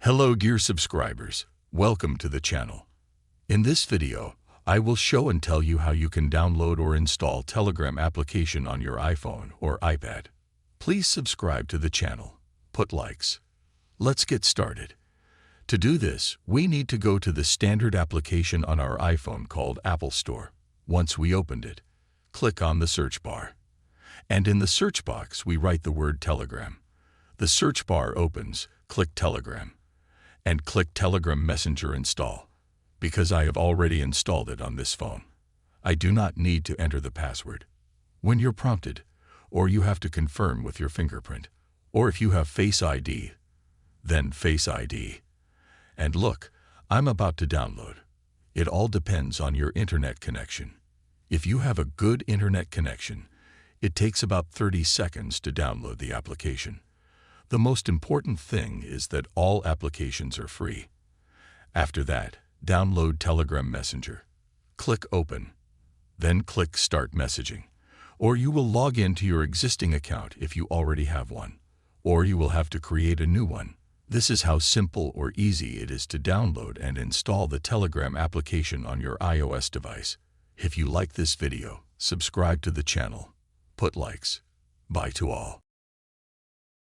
Hello Gear subscribers, welcome to the channel. In this video, I will show and tell you how you can download or install Telegram application on your iPhone or iPad. Please subscribe to the channel, put likes. Let's get started. To do this, we need to go to the standard application on our iPhone called Apple Store. Once we opened it, click on the search bar. And in the search box, we write the word Telegram. The search bar opens, click Telegram. And click Telegram Messenger Install, because I have already installed it on this phone. I do not need to enter the password. When you're prompted, or you have to confirm with your fingerprint, or if you have Face ID, then Face ID. And look, I'm about to download. It all depends on your internet connection. If you have a good internet connection, it takes about 30 seconds to download the application. The most important thing is that all applications are free. After that, download Telegram Messenger. Click Open. Then click Start Messaging. Or you will log into your existing account if you already have one. Or you will have to create a new one. This is how simple or easy it is to download and install the Telegram application on your iOS device. If you like this video, subscribe to the channel. Put likes. Bye to all.